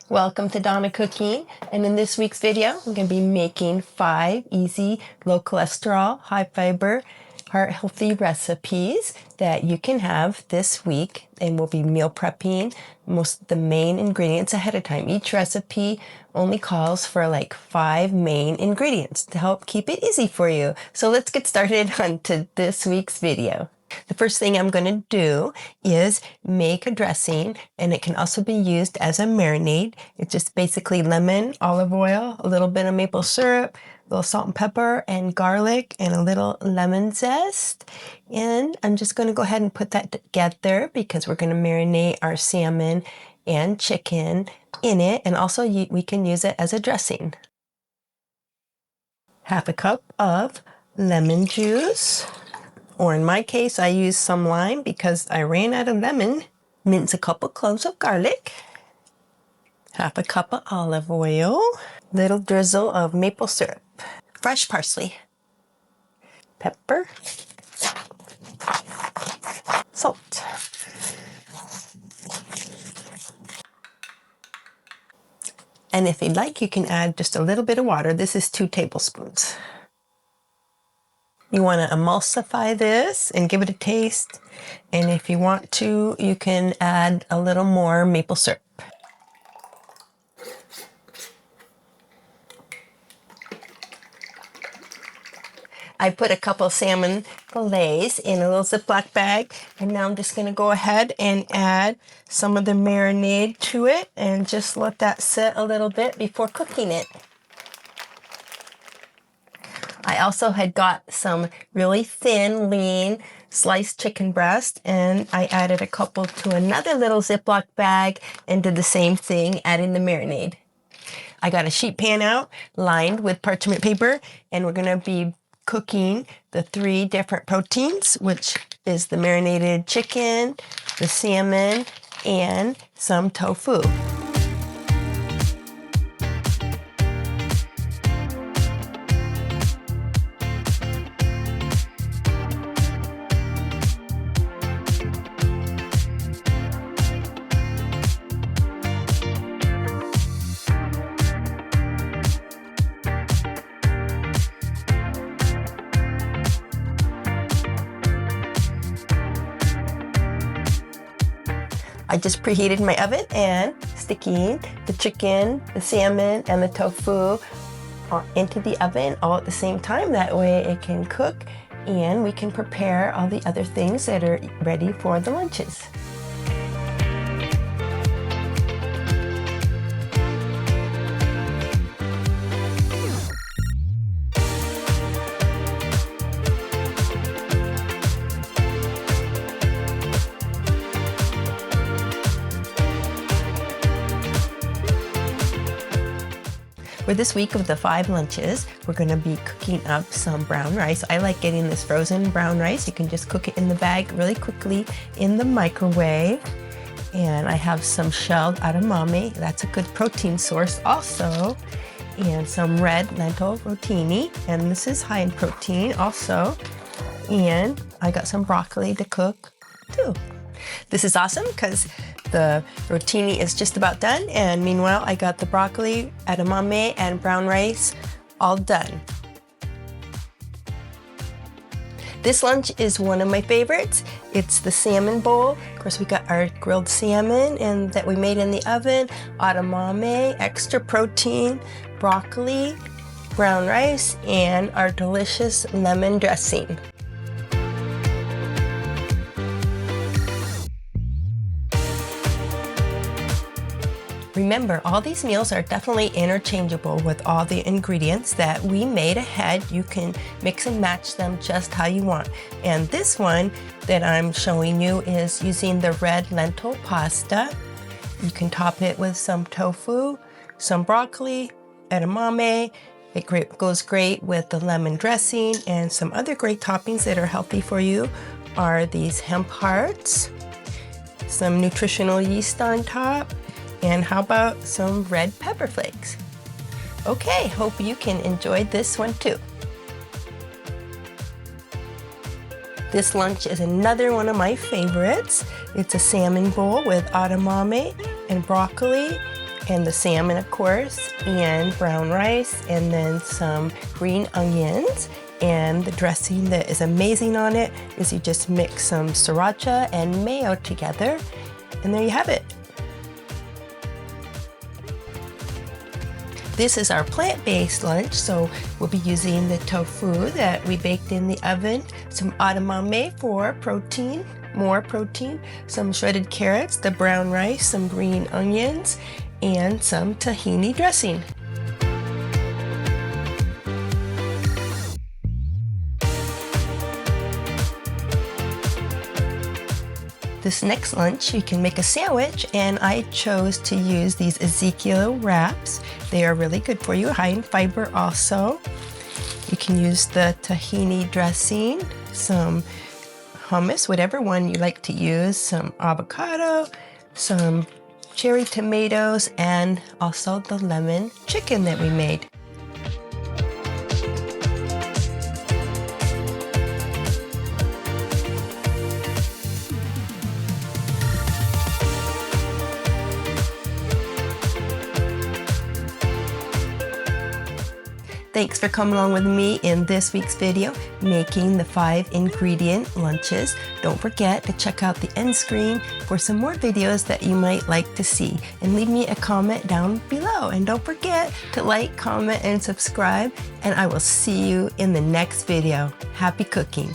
Welcome to Donna Cooking, and in this week's video I'm going to be making 5 easy, low cholesterol, high fiber, heart healthy recipes that you can have this week, and we'll be meal prepping most of the main ingredients ahead of time. Each recipe only calls for like 5 main ingredients to help keep it easy for you. So let's get started on to this week's video. The first thing I'm going to do is make a dressing, and it can also be used as a marinade. It's just basically lemon, olive oil, a little bit of maple syrup, a little salt and pepper and garlic, and a little lemon zest. And I'm just going to go ahead and put that together because we're going to marinate our salmon and chicken in it, and also we can use it as a dressing. Half a cup of lemon juice. Or in my case, I use some lime because I ran out of lemon. Mince a couple cloves of garlic. Half a cup of olive oil. Little drizzle of maple syrup. Fresh parsley. Pepper. Salt. And if you'd like, you can add just a little bit of water. This is 2 tablespoons. You want to emulsify this and give it a taste. And if you want to, you can add a little more maple syrup. I put a couple salmon fillets in a little Ziploc bag, and now I'm just going to go ahead and add some of the marinade to it and just let that sit a little bit before cooking it. I also had got some really thin, lean, sliced chicken breast, and I added a couple to another little Ziploc bag and did the same thing, adding the marinade. I got a sheet pan out, lined with parchment paper, and we're going to be cooking the 3 different proteins, which is the marinated chicken, the salmon, and some tofu. I just preheated my oven and sticking the chicken, the salmon, and the tofu into the oven all at the same time. That way it can cook and we can prepare all the other things that are ready for the lunches. For this week of the 5 lunches, we're going to be cooking up some brown rice. I like getting this frozen brown rice. You can just cook it in the bag really quickly in the microwave. And I have some shelled edamame. That's a good protein source also. And some red lentil rotini. And this is high in protein also. And I got some broccoli to cook too. This is awesome because the rotini is just about done, and meanwhile I got the broccoli, edamame, and brown rice all done. This lunch is one of my favorites. It's the salmon bowl. Of course, we got our grilled salmon and that we made in the oven, edamame, extra protein, broccoli, brown rice, and our delicious lemon dressing. Remember, all these meals are definitely interchangeable with all the ingredients that we made ahead. You can mix and match them just how you want. And this one that I'm showing you is using the red lentil pasta. You can top it with some tofu, some broccoli, edamame. It goes great with the lemon dressing, and some other great toppings that are healthy for you are these hemp hearts, some nutritional yeast on top, and how about some red pepper flakes? Okay, hope you can enjoy this one too. This lunch is another one of my favorites. It's a salmon bowl with edamame and broccoli, and the salmon, of course, and brown rice, and then some green onions. And the dressing that is amazing on it is you just mix some sriracha and mayo together, and there you have it. This is our plant-based lunch, so we'll be using the tofu that we baked in the oven, some edamame for protein, more protein, some shredded carrots, the brown rice, some green onions, and some tahini dressing. This next lunch, you can make a sandwich, and I chose to use these Ezekiel wraps. They are really good for you, high in fiber also. You can use the tahini dressing, some hummus, whatever one you like to use, some avocado, some cherry tomatoes, and also the lemon chicken that we made. Thanks for coming along with me in this week's video, making the 5 ingredient lunches. Don't forget to check out the end screen for some more videos that you might like to see. And leave me a comment down below. And don't forget to like, comment, and subscribe. And I will see you in the next video. Happy cooking.